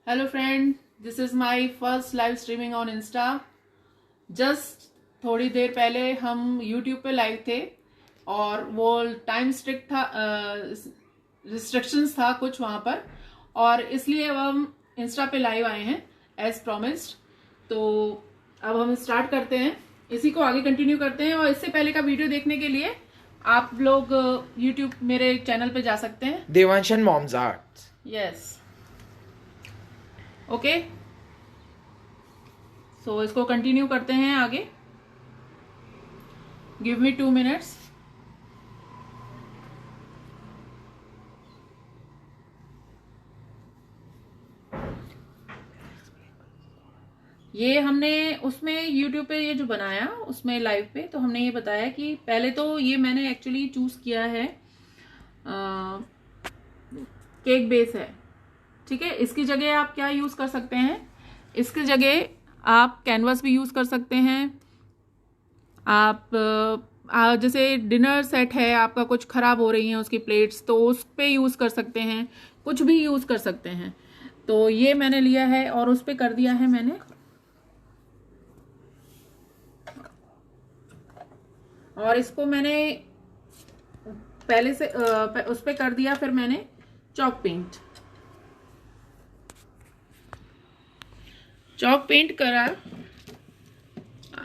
Hello friend, this is my first live streaming on Insta. Just थोड़ी देर पहले हम YouTube पे लाइव थे और वो टाइम स्ट्रिक्ट था, रिस्ट्रिक्शंस था कुछ वहाँ पर, और इसलिए अब हम इंस्टा पे लाइव आए हैं एज प्रॉमिस्ड। तो अब हम स्टार्ट करते हैं, इसी को आगे कंटिन्यू करते हैं। और इससे पहले का वीडियो देखने के लिए आप लोग यूट्यूब मेरे चैनल पे जा सकते हैं, देवांशन मॉम्स आर्ट्स। Yes, okay. सो इसको कंटिन्यू करते हैं आगे। Give me 2 minutes. ये हमने उसमें यूट्यूब पे ये जो बनाया उसमें लाइव पे, तो हमने ये बताया कि पहले तो ये मैंने एक्चुअली चूज किया है केक बेस है, ठीक है। इसकी जगह आप क्या यूज कर सकते हैं, इसकी जगह आप कैनवास भी यूज कर सकते हैं। आप जैसे डिनर सेट है आपका, कुछ खराब हो रही है उसकी प्लेट्स, तो उस पे यूज कर सकते हैं, कुछ भी यूज कर सकते हैं। तो ये मैंने लिया है और उस पे कर दिया है मैंने, और इसको मैंने पहले से उस पे कर दिया। फिर मैंने चॉक पेंट करा।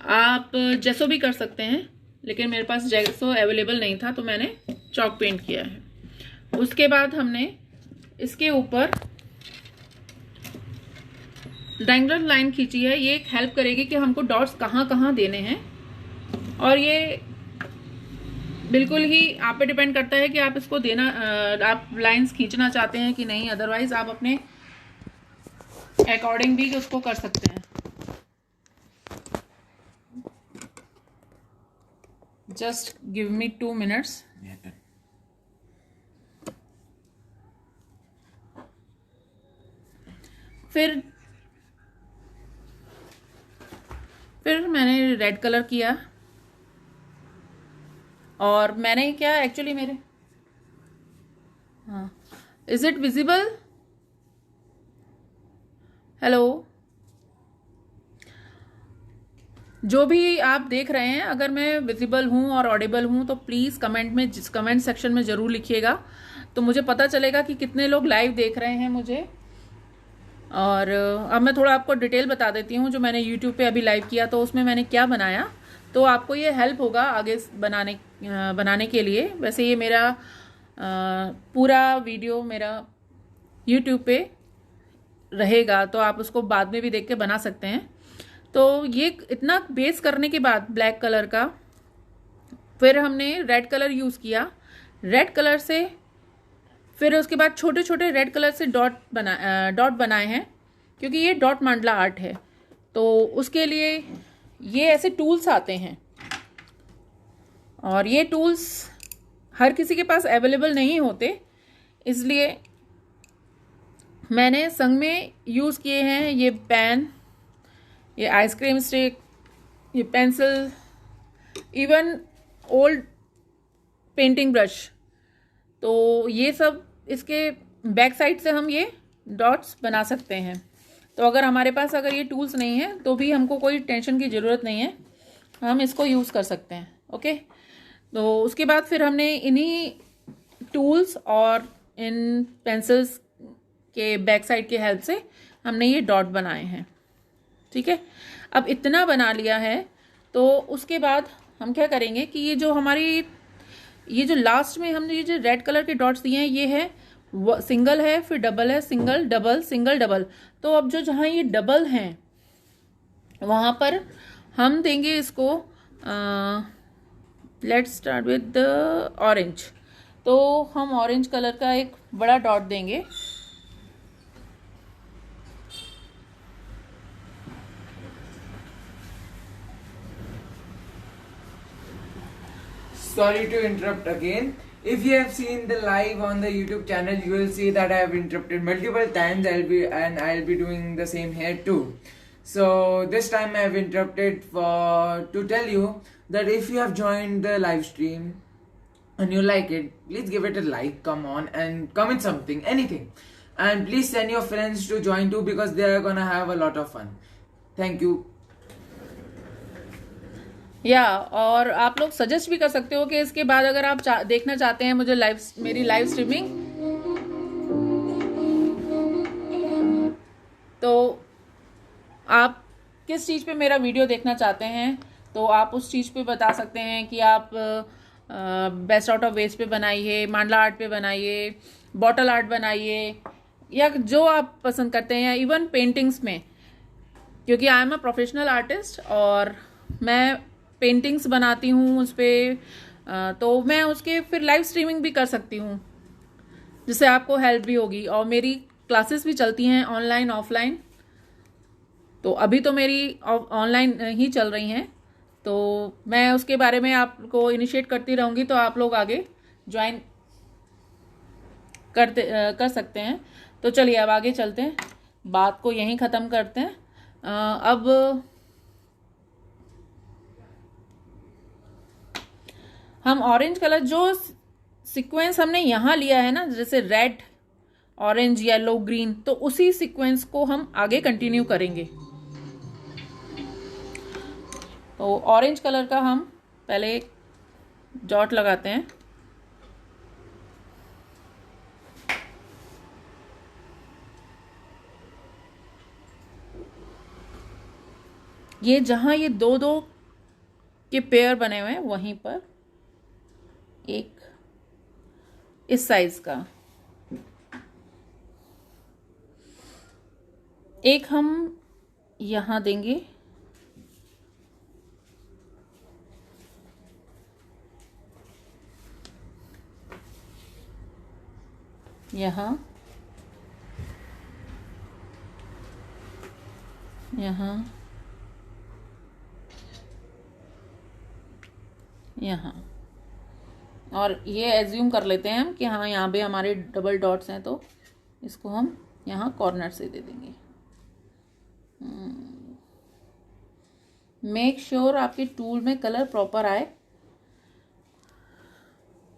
आप जेसो भी कर सकते हैं, लेकिन मेरे पास जेसो अवेलेबल नहीं था तो मैंने चॉक पेंट किया है। उसके बाद हमने इसके ऊपर ट्रायंगुलर लाइन खींची है। ये एक हेल्प करेगी कि हमको डॉट्स कहाँ कहाँ देने हैं, और ये बिल्कुल ही आप पे डिपेंड करता है कि आप इसको देना, आप लाइंस खींचना चाहते हैं कि नहीं। अदरवाइज आप अपने अकॉर्डिंग भी उसको कर सकते हैं। Just give me 2 minutes. फिर मैंने रेड कलर किया, और मैंने क्या एक्चुअली मेरे, हाँ, इज इट विजिबल? हेलो, जो भी आप देख रहे हैं, अगर मैं विजिबल हूँ और ऑडिबल हूँ तो प्लीज़ कमेंट सेक्शन में ज़रूर लिखिएगा, तो मुझे पता चलेगा कि कितने लोग लाइव देख रहे हैं मुझे। और अब मैं थोड़ा आपको डिटेल बता देती हूँ जो मैंने यूट्यूब पे अभी लाइव किया, तो उसमें मैंने क्या बनाया, तो आपको ये हेल्प होगा आगे बनाने के लिए। वैसे ये मेरा पूरा वीडियो मेरा यूट्यूब पे रहेगा, तो आप उसको बाद में भी देख के बना सकते हैं। तो ये इतना बेस करने के बाद ब्लैक कलर का, फिर हमने रेड कलर यूज़ किया। रेड कलर से फिर उसके बाद छोटे छोटे रेड कलर से डॉट बनाए हैं, क्योंकि ये डॉट मंडला आर्ट है। तो उसके लिए ये ऐसे टूल्स आते हैं, और ये टूल्स हर किसी के पास अवेलेबल नहीं होते, इसलिए मैंने संग में यूज़ किए हैं। ये पेन, ये आइसक्रीम स्टिक, ये pencil, even old painting brush. तो ये सब इसके बैक साइड से हम ये डॉट्स बना सकते हैं। तो अगर हमारे पास अगर ये टूल्स नहीं है तो भी हमको कोई टेंशन की ज़रूरत नहीं है, हम इसको यूज़ कर सकते हैं, ओके। तो उसके बाद फिर हमने इन्हीं टूल्स और इन पेंसिल्स के बैक साइड की हेल्प से हमने ये डॉट बनाए हैं, ठीक है। अब इतना बना लिया है, तो उसके बाद हम क्या करेंगे कि ये जो हमारी, ये जो लास्ट में हमने ये जो रेड कलर के डॉट्स दिए हैं, ये है सिंगल है, फिर डबल है, सिंगल डबल सिंगल डबल। तो अब जो जहाँ ये डबल हैं वहाँ पर हम देंगे इसको, let's start with the orange. तो हम ऑरेंज कलर का एक बड़ा डॉट देंगे। Sorry to interrupt again. If you have seen the live on the YouTube channel, you will see that I have interrupted multiple times. I'll be doing the same here too. So this time I have interrupted to tell you that if you have joined the live stream and you like it, please give it a like. Come on and comment something, anything. and please send your friends to join too because they are gonna have a lot of fun. Thank you. और आप लोग suggest भी कर सकते हो कि इसके बाद अगर आप देखना चाहते हैं मुझे मेरी लाइव स्ट्रीमिंग, तो आप किस चीज़ पे मेरा वीडियो देखना चाहते हैं, तो आप उस चीज़ पे बता सकते हैं कि आप बेस्ट आउट ऑफ वेस्ट पे बनाइए, मांडला आर्ट पे बनाइए, बॉटल आर्ट बनाइए, या जो आप पसंद करते हैं, या इवन पेंटिंग्स में, क्योंकि I am a professional artist और मैं पेंटिंग्स बनाती हूँ उस पर, तो मैं उसके फिर लाइव स्ट्रीमिंग भी कर सकती हूँ जिससे आपको हेल्प भी होगी। और मेरी क्लासेस भी चलती हैं ऑनलाइन ऑफलाइन, तो अभी तो मेरी ऑनलाइन ही चल रही हैं, तो मैं उसके बारे में आपको इनिशिएट करती रहूँगी, तो आप लोग आगे ज्वाइन कर सकते हैं। तो चलिए अब आगे चलते हैं, बात को यहीं ख़त्म करते हैं। अब हम ऑरेंज कलर जो सीक्वेंस हमने यहाँ लिया है ना, जैसे रेड, ऑरेंज, येलो, ग्रीन, तो उसी सीक्वेंस को हम आगे कंटिन्यू करेंगे। तो ऑरेंज कलर का हम पहले एक डॉट लगाते हैं, ये जहां ये दो दो के पेयर बने हुए हैं वहीं पर एक इस साइज का एक हम यहां देंगे, यहाँ, यहाँ, यहाँ, और ये एज्यूम कर लेते हैं हम कि हाँ यहाँ पे हमारे डबल डॉट्स हैं, तो इसको हम यहाँ कॉर्नर से दे देंगे। मेक श्योर आपके टूल में कलर प्रॉपर आए।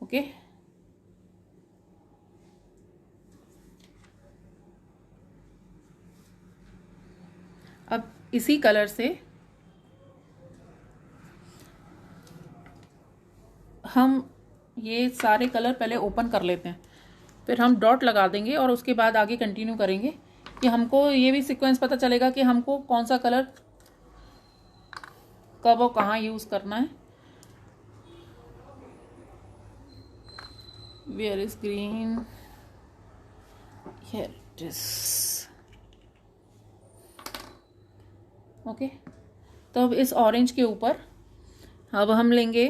ओके, अब इसी कलर से हम ये सारे कलर पहले ओपन कर लेते हैं, फिर हम डॉट लगा देंगे और उसके बाद आगे कंटिन्यू करेंगे कि हमको ये भी सीक्वेंस पता चलेगा कि हमको कौन सा कलर कब और कहाँ यूज़ करना है। Where is green, here it is. Okay, तो अब इस ऑरेंज के ऊपर अब हम लेंगे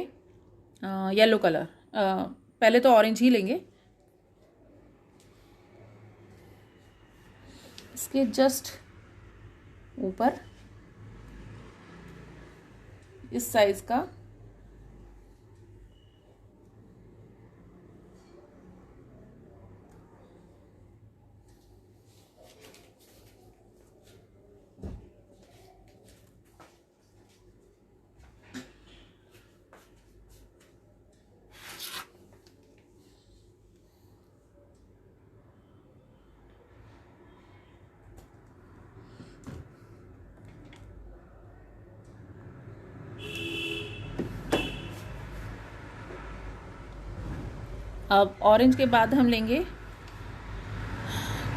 येलो कलर। पहले तो ऑरेंज ही लेंगे, इसके जस्ट ऊपर इस साइज का अब ऑरेंज के बाद हम लेंगे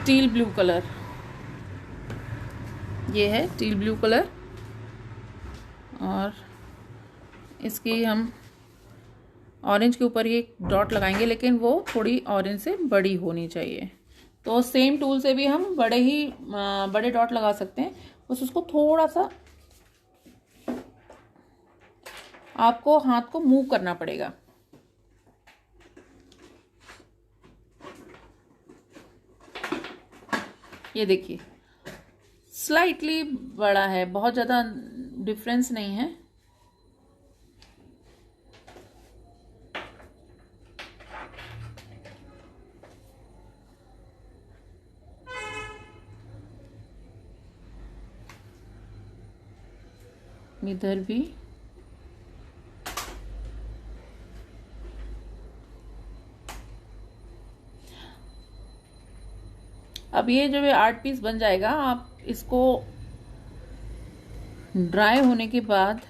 टील ब्लू कलर। ये है टील ब्लू कलर, और इसकी हम ऑरेंज के ऊपर ये डॉट लगाएंगे, लेकिन वो थोड़ी ऑरेंज से बड़ी होनी चाहिए। तो सेम टूल से भी हम बड़े डॉट लगा सकते हैं, बस उसको थोड़ा सा आपको हाथ को मूव करना पड़ेगा। ये देखिए स्लाइटली बड़ा है, बहुत ज़्यादा डिफरेंस नहीं है। इधर भी अब ये जब ये आर्ट पीस बन जाएगा, आप इसको ड्राई होने के बाद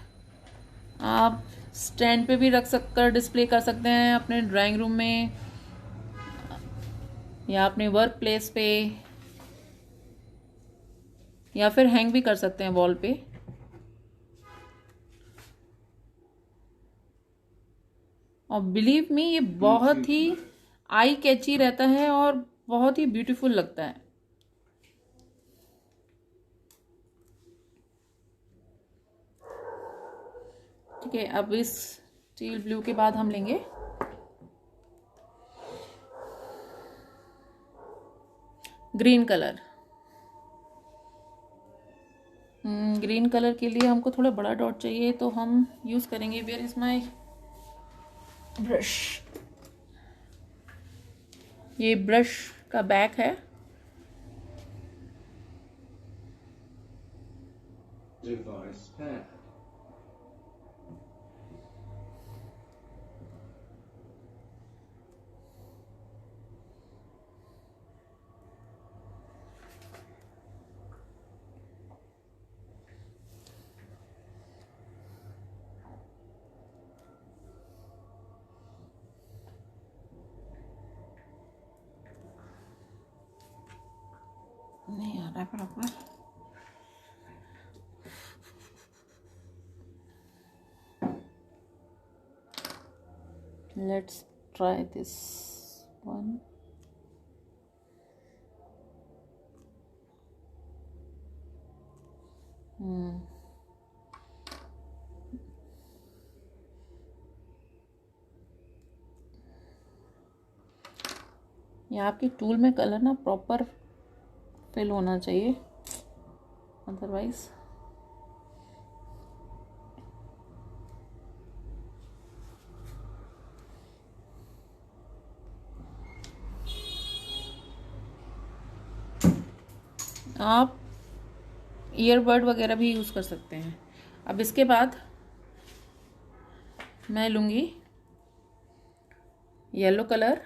आप स्टैंड पे भी रख सककर डिस्प्ले कर सकते हैं अपने ड्राइंग रूम में या अपने वर्क प्लेस पे, या फिर हैंग भी कर सकते हैं वॉल पे। और बिलीव मी, ये बहुत ही आई कैची रहता है और बहुत ही ब्यूटीफुल लगता है। ठीक है, अब इस स्टील ब्लू के बाद हम लेंगे ग्रीन कलर। ग्रीन कलर के लिए हमको थोड़ा बड़ा डॉट चाहिए, तो हम यूज करेंगे, वेयर इज माय ब्रश। ये ब्रश का बैक है। Device pair. नहीं आ रहा है बराबर। Let's try this one. ये आपकी टूल में कलर ना प्रॉपर फिल होना चाहिए, अदरवाइज आप ईयरबड वगैरह भी यूज़ कर सकते हैं। अब इसके बाद मैं लूँगी येलो कलर,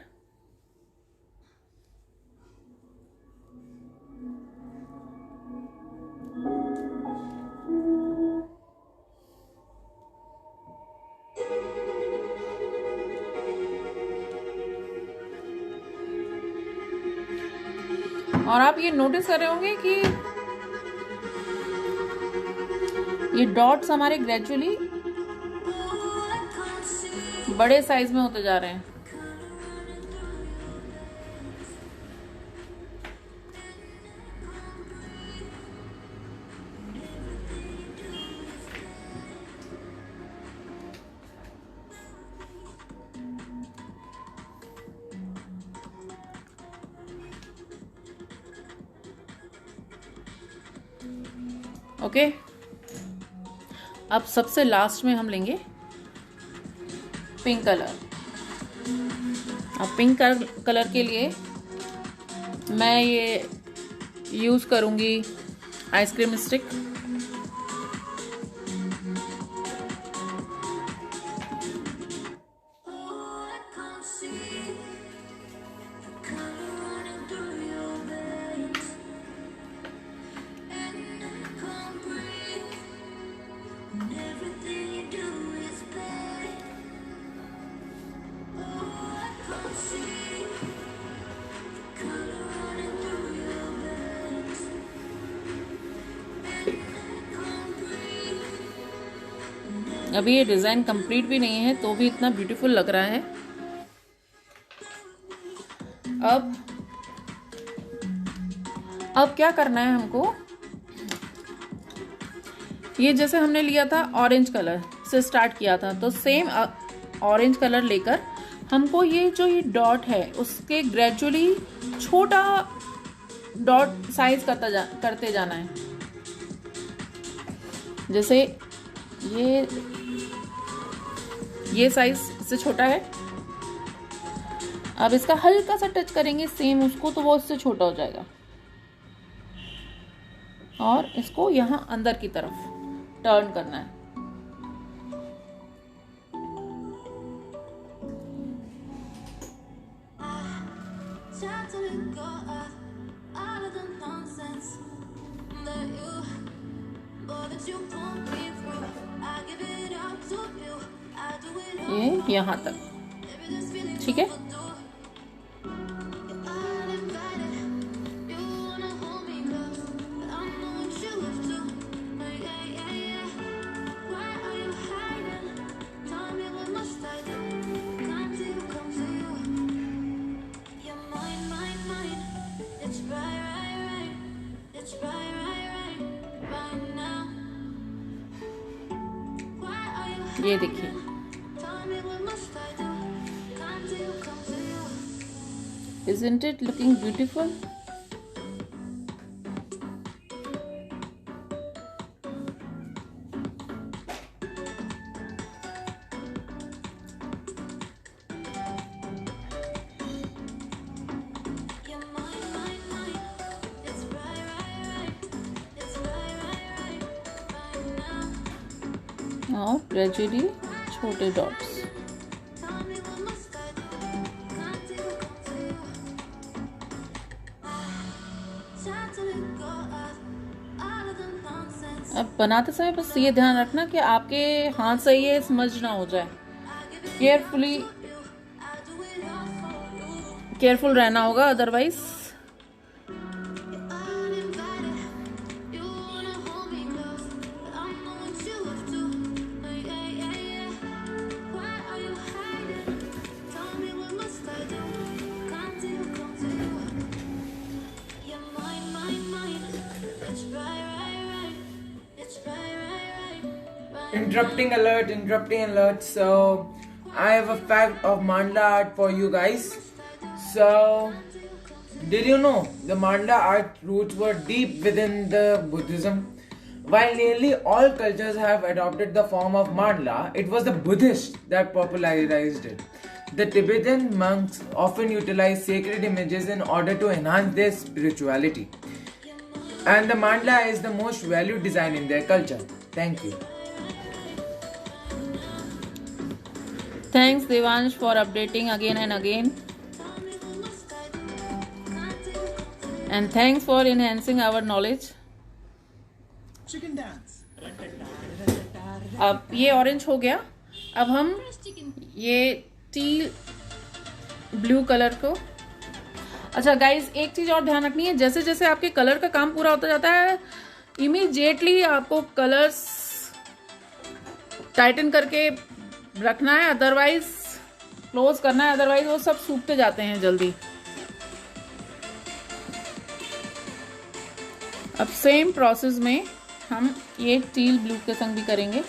और आप ये नोटिस कर रहे होंगे कि ये डॉट्स हमारे ग्रेजुअली बड़े साइज में होते जा रहे हैं। ओके, अब सबसे लास्ट में हम लेंगे पिंक कलर। अब पिंक कलर के लिए मैं ये यूज़ करूँगी आइसक्रीम स्टिक। अभी ये डिज़ाइन कंप्लीट भी नहीं है तो भी इतना ब्यूटीफुल लग रहा है। अब क्या करना है हमको, ये जैसे हमने लिया था ऑरेंज कलर से स्टार्ट किया था, तो सेम ऑरेंज कलर लेकर हमको ये जो ये डॉट है उसके ग्रेजुअली छोटा डॉट साइज करते जाना है। जैसे ये साइज से छोटा है, अब इसका हल्का सा टच करेंगे सेम उसको, तो वो इससे छोटा हो जाएगा। और इसको यहाँ अंदर की तरफ टर्न करना है। Time to let go of ये यहाँ तक, ठीक है। ये देखिए, isn't it looking beautiful? और ग्रेजुअली छोटे डॉट्स। अब बनाते समय बस ये ध्यान रखना कि आपके हाथ से ये स्मज ना हो जाए। केयरफुल रहना होगा, otherwise Interrupting alert. So I have a fact of mandala art for you guys. So did you know the mandala art roots were deep within the Buddhism? While nearly all cultures have adopted the form of mandala, it was the Buddhists that popularized it. The Tibetan monks often utilize sacred images in order to enhance their spirituality. And the mandala is the most valued design in their culture. Thank you. Thanks Devansh for updating again and again. And thanks for enhancing our knowledge. Chicken dance. अब ये orange हो गया। अब हम ये teal blue colour को, अच्छा guys एक चीज और ध्यान रखनी है, जैसे जैसे आपके कलर का काम पूरा होता जाता है इमीडिएटली आपको कलर्स टाइटन करके रखना है, अदरवाइज क्लोज करना है, अदरवाइज वो सब सूखते जाते हैं जल्दी। अब सेम प्रोसेस में हम ये टील ब्लू के संग भी करेंगे।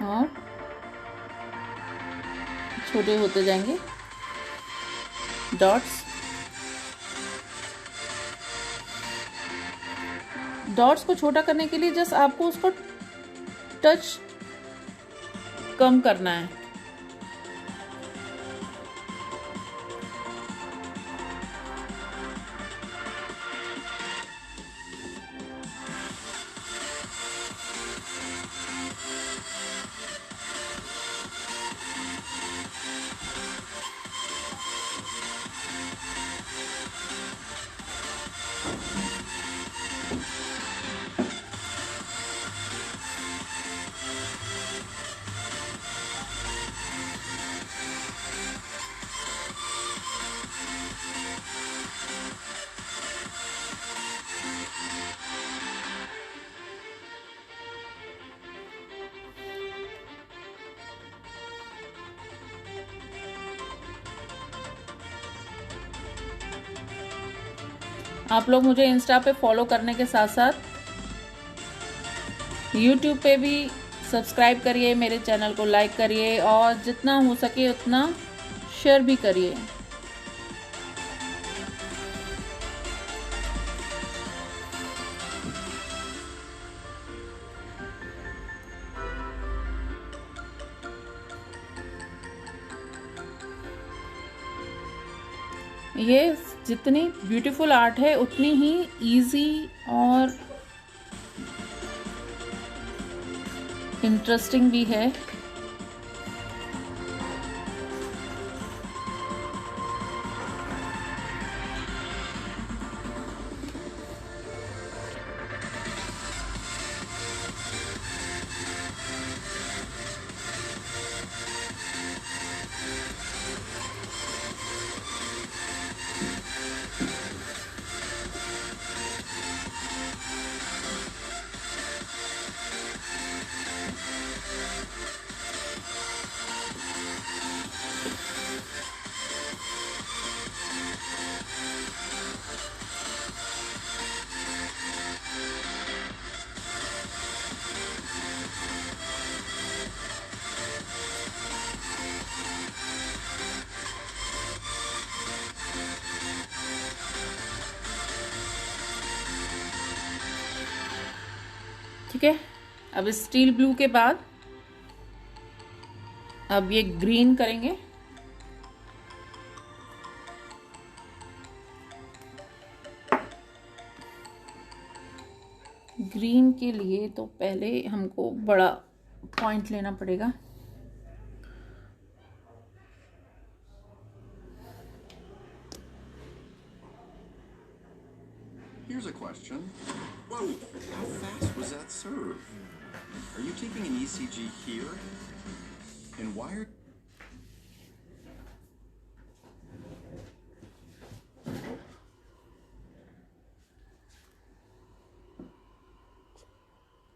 और छोटे होते जाएंगे डॉट्स को छोटा करने के लिए जस्ट आपको उसको टच कम करना है। आप लोग मुझे इंस्टा पे फॉलो करने के साथ साथ यूट्यूब पे भी सब्सक्राइब करिए, मेरे चैनल को लाइक करिए और जितना हो सके उतना शेयर भी करिए। ये जितनी ब्यूटीफुल आर्ट है उतनी ही इजी और इंटरेस्टिंग भी है। ठीक है, अब स्टील ब्लू के बाद अब ये ग्रीन करेंगे। ग्रीन के लिए तो पहले हमको बड़ा पॉइंट लेना पड़ेगा। Here's a question. Whoa, how fast was that serve? Are you taking an ECG here? And why are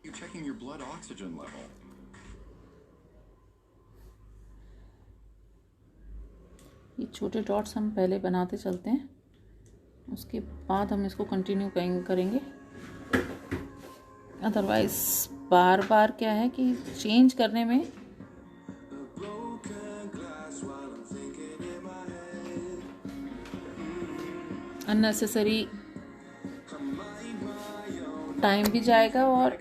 you checking your blood oxygen level? ये छोटे डॉट्स हम पहले बनाते चलते हैं, उसके बाद हम इसको कंटिन्यू करेंगे। अदरवाइज बार बार क्या है कि चेंज करने में अननेसेसरी टाइम भी जाएगा और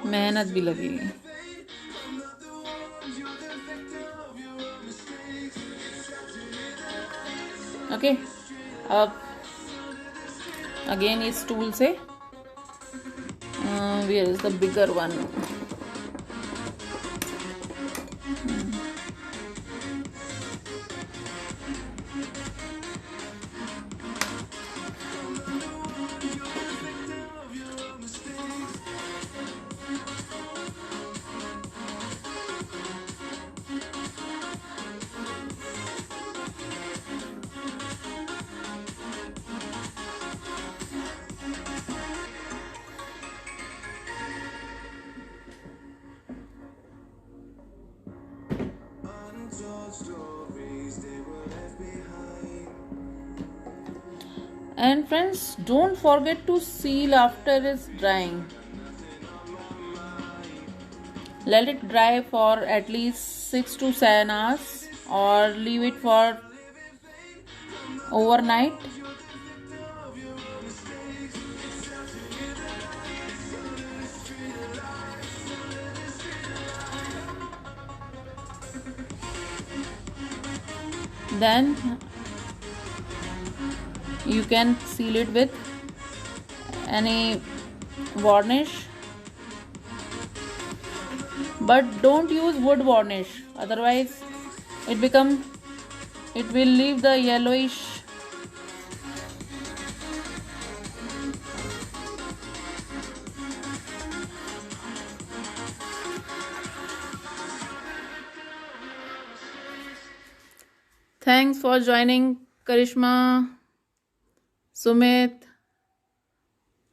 मेहनत भी लगेगी। ओके, अब अगेन इस टूल से where is the bigger one. And friends, don't forget to seal after it's drying. Let it dry for at least 6 to 7 hours or leave it for overnight. Then you can seal it with any varnish, but don't use wood varnish, otherwise it will leave the yellowish Thanks for joining, Karishma, Sumit,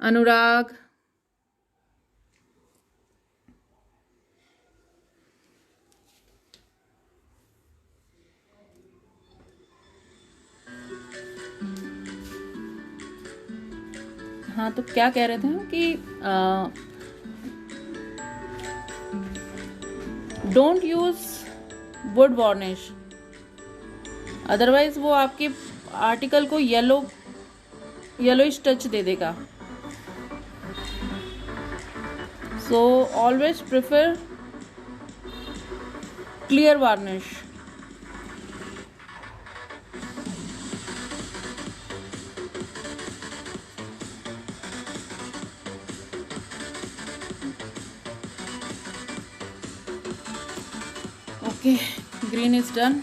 Anurag. हाँ, तो क्या कह रहे थे हम कि don't use would varnish, otherwise वो आपके आर्टिकल को येलोइश टच दे देगा। So always prefer clear varnish. Okay, green is done.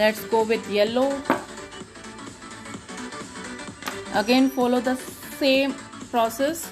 Let's go with yellow. Again follow the same process.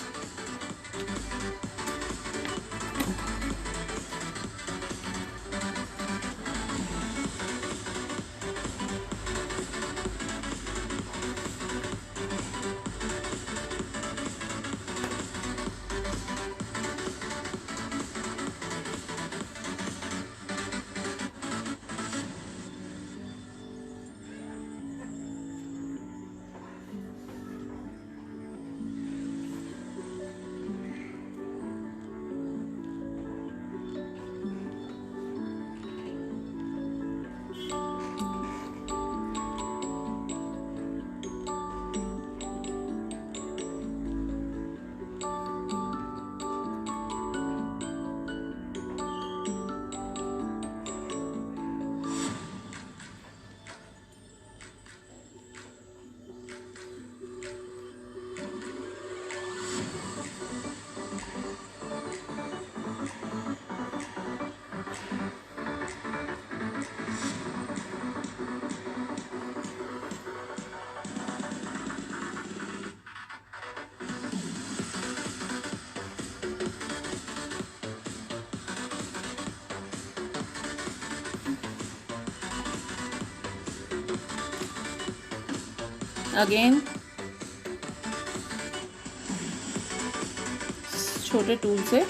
Again छोटे टूल से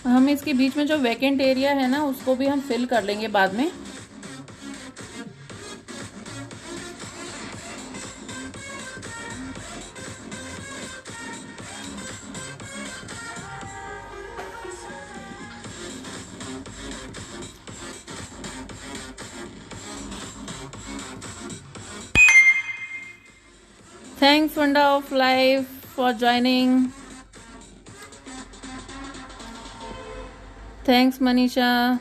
हम इसके बीच में जो वैकेंट एरिया है ना उसको भी हम फिल कर लेंगे बाद में। Thanks Wonder of Life for joining. Thanks Manisha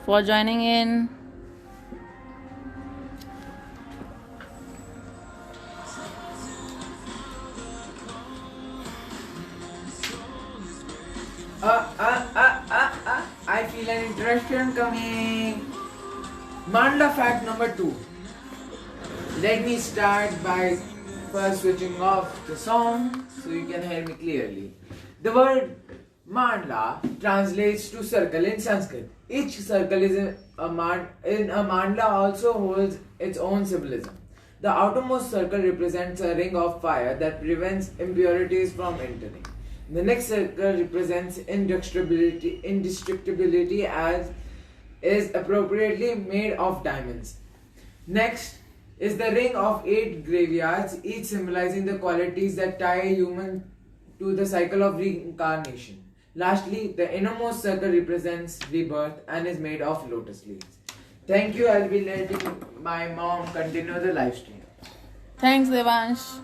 for joining in. I feel an interruption coming. Mandla fact number 2. Let me start by first switching off the song so you can hear me clearly. The word mandla translates to circle in Sanskrit. Each circle is in a mandla also holds its own symbolism. The outermost circle represents a ring of fire that prevents impurities from entering. The next circle represents indestructibility as is appropriately made of diamonds. Next is the ring of 8 graveyards, each symbolizing the qualities that tie a human to the cycle of reincarnation. Lastly, the innermost circle represents rebirth and is made of lotus leaves. Thank you. I'll be letting my mom continue the live stream. Thanks Devansh.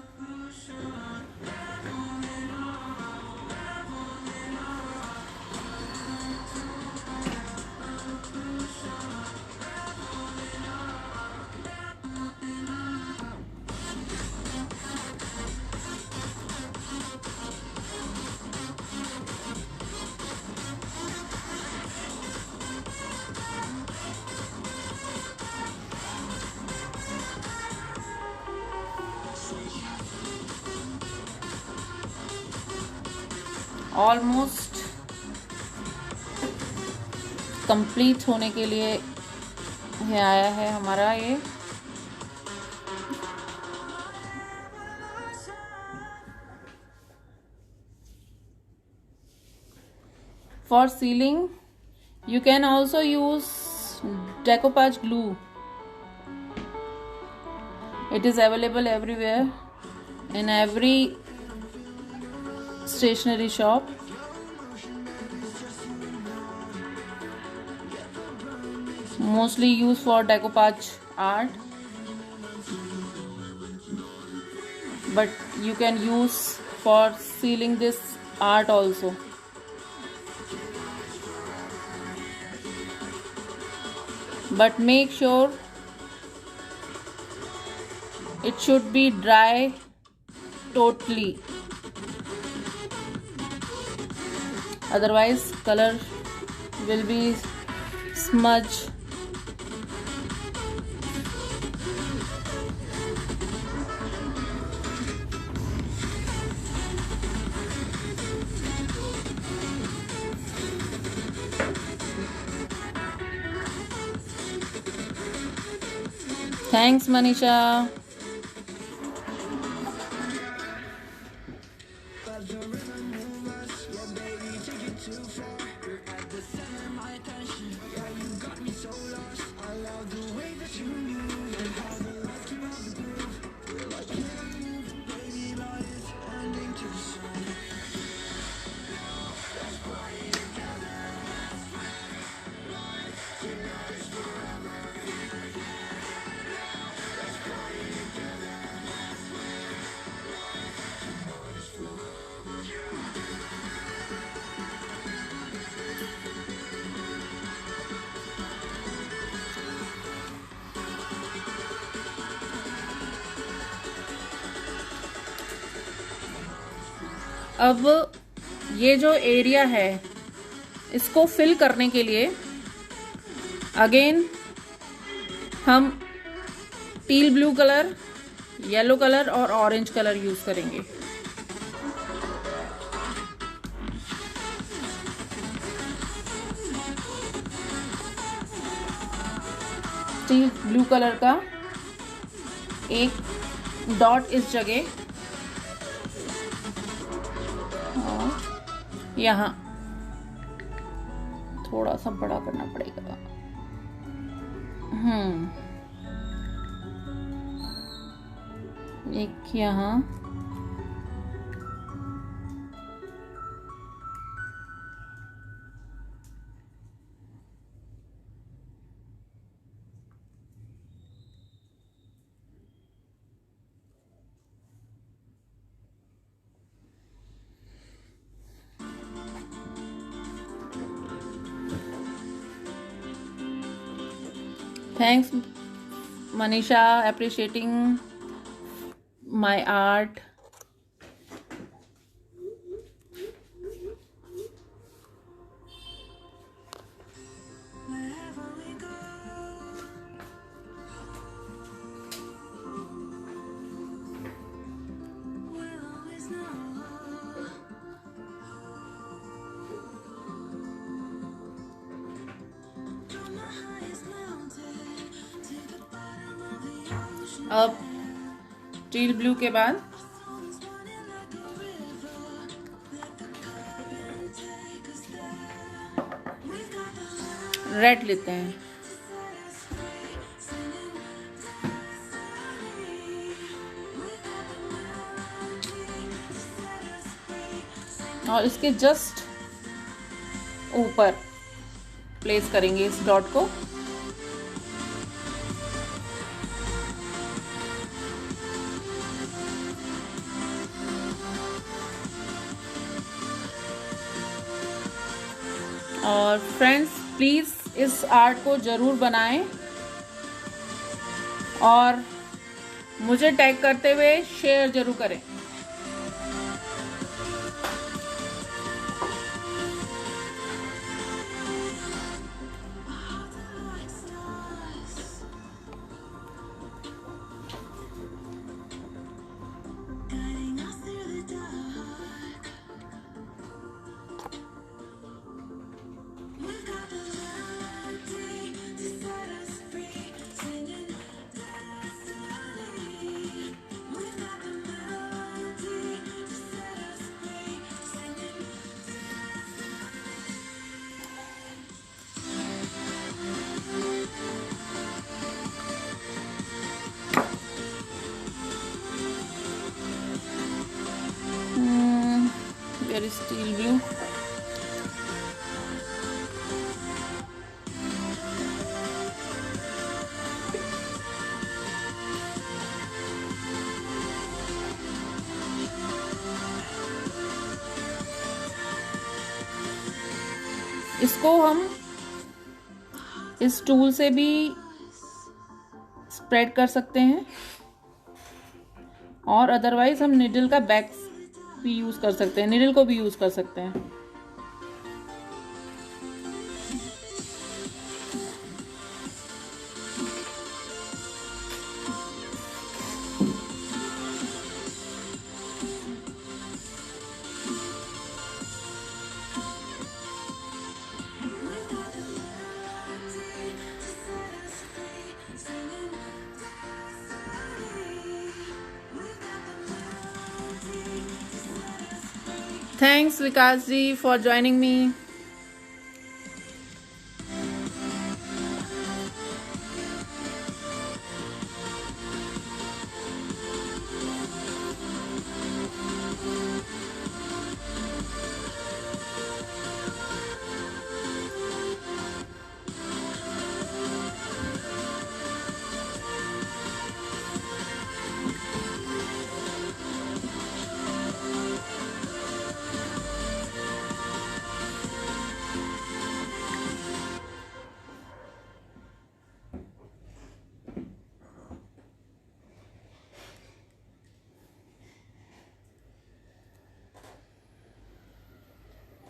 Almost complete होने के लिए ये आया है हमारा ये for ceiling you can also use decoupage glue. It is available everywhere in every stationery shop. Mostly used for decoupage art, but you can use for sealing this art also. But make sure it should be dry totally, otherwise color will be smudge. Thanks, Manisha. अब ये जो area है इसको fill करने के लिए again हम teal blue colour, yellow colour और ऑरेंज कलर यूज करेंगे। टील ब्लू कलर का एक डॉट इस जगह और यहाँ थोड़ा सा बड़ा करना पड़ेगा। एक यहाँ Thanks, Manisha, appreciating my art. अब टील ब्लू के बाद रेड लेते हैं। और इसके जस्ट ऊपर प्लेस करेंगे इस डॉट को। और फ्रेंड्स प्लीज़ इस आर्ट को ज़रूर बनाएं और मुझे टैग करते हुए शेयर ज़रूर करें। Where is steel blue? इसको हम इस टूल से भी स्प्रेड कर सकते हैं और अदरवाइज हम निडल का बैक भी यूज कर सकते हैं, निडल को भी यूज कर सकते हैं। Thanks Vikas ji for joining me.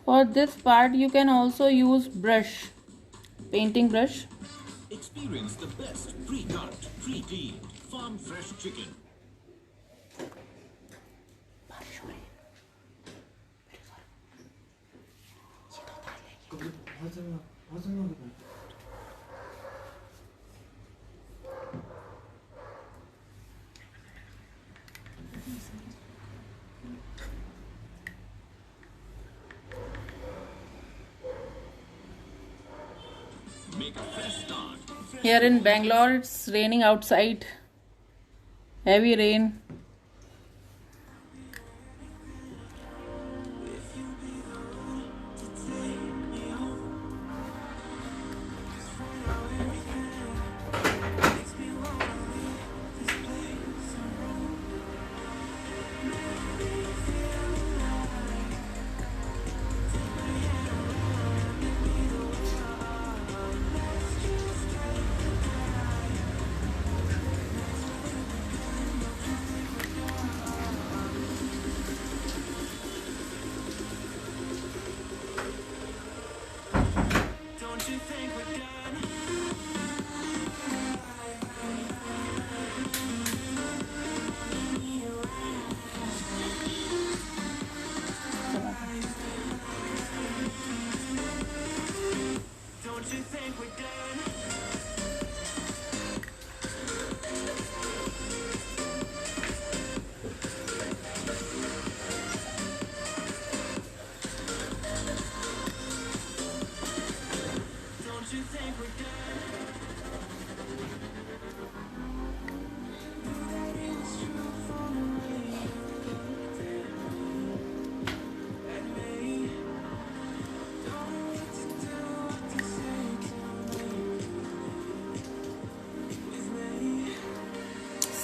For this part you can also use brush, painting brush. Experience the best pre-cut, pre-cleaned, farm fresh chicken. Make a fresh start. Here in Bangalore it's raining outside. Heavy rain.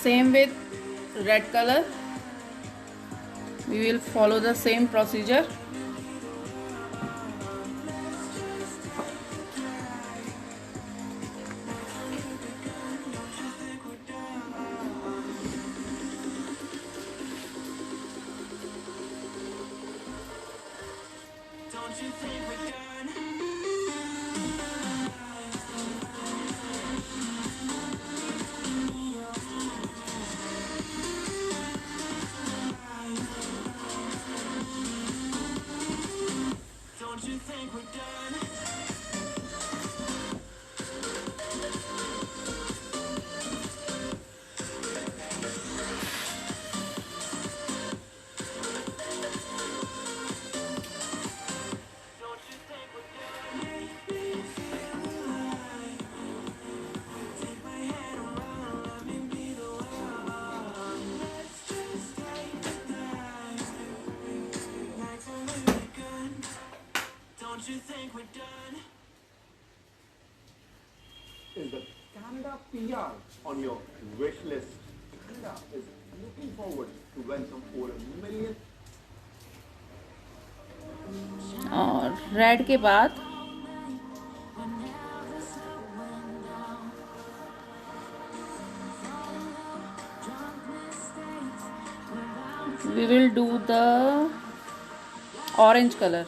Same with red color. We will follow the same procedure. Is the Canada PR on your wish list? Canada is looking forward to win some over $1 million. और red के बाद we will do the orange color.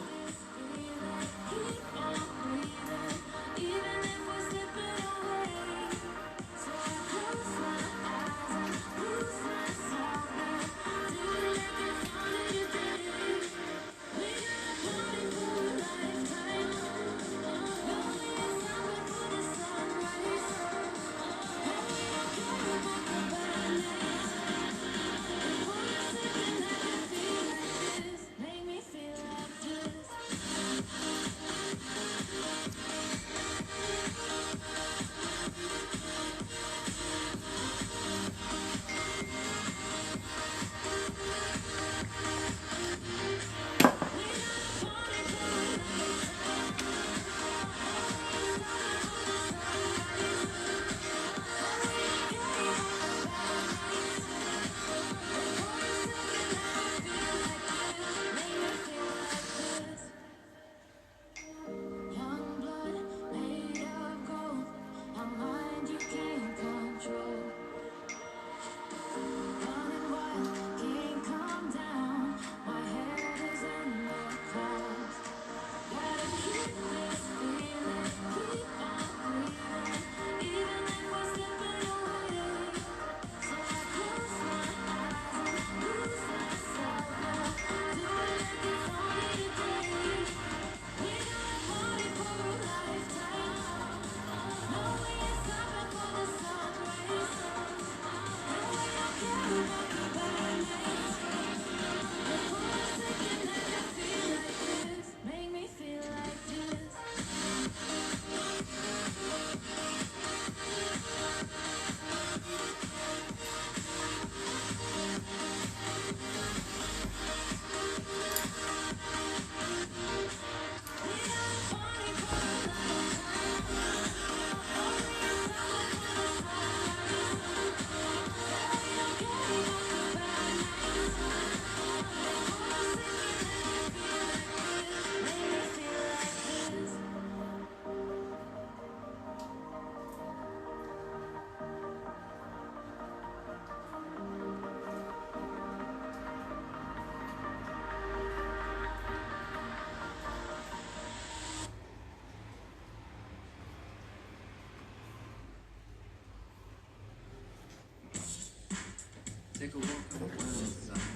take a walk on the west side.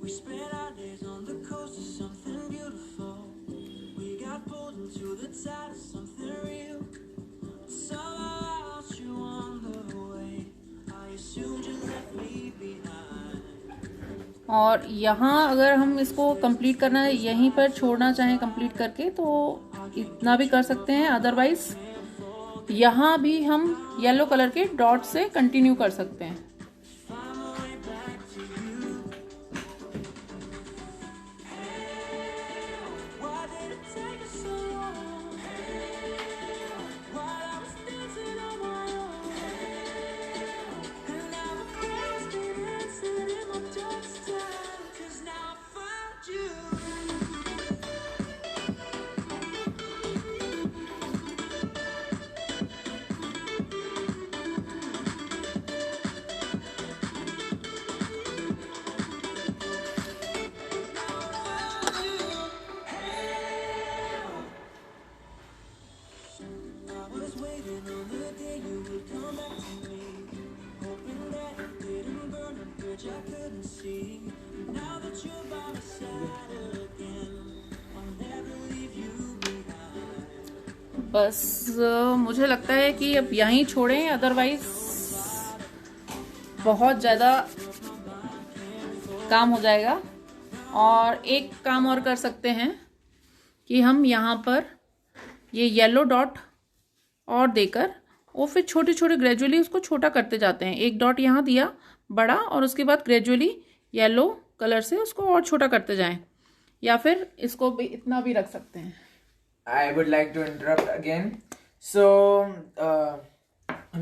We spent our days on the coast of something beautiful. We got pulled into the tide of something real. Somehow I lost you on the way. I assumed you left me behind. और यहाँ अगर हम इसको complete करना है, यहीं पर छोड़ना चाहें कंप्लीट करके तो इतना भी कर सकते हैं, अदरवाइज यहाँ भी हम येलो कलर के डॉट से कंटिन्यू कर सकते हैं. Why did it take us so long? While I was dancing on my own. And now I'm crazy dancing in my touchdown. 'Cause now I found you. I was waiting on the day you would come back to me, hoping that it didn't burn a bridge I couldn't see. Now that you're by my side again, I'll never leave you behind. बस मुझे लगता है कि अब यहीं छोड़ें, otherwise बहुत ज़्यादा काम हो जाएगा. और एक काम और कर सकते हैं कि हम यहाँ पर ये येलो डॉट और देकर और फिर छोटे छोटे ग्रेजुअली उसको छोटा करते जाते हैं. एक डॉट यहाँ दिया बड़ा और उसके बाद ग्रेजुअली येलो कलर से उसको और छोटा करते जाएं, या फिर इसको भी इतना भी रख सकते हैं. I would like to interrupt again. So,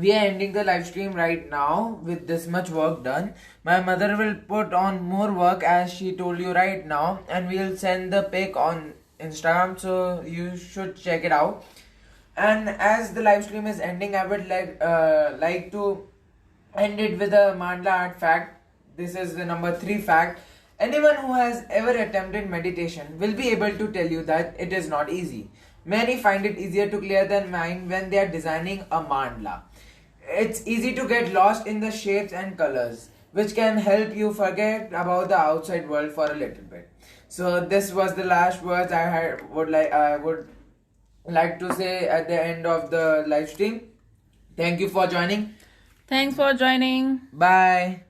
we are ending the live stream right now with this much work done. My mother will put on more work as she told you right now, and we'll send the pic on Instagram, so you should check it out. And as the live stream is ending, I would like to end it with a mandala art fact. This is the number 3 fact. Anyone who has ever attempted meditation will be able to tell you that it is not easy. Many find it easier to clear their mind when they are designing a mandala. It's easy to get lost in the shapes and colors, which can help you forget about the outside world for a little bit. So this was the last words I would like to say at the end of the live stream. Thank you for joining. Thanks for joining. Bye.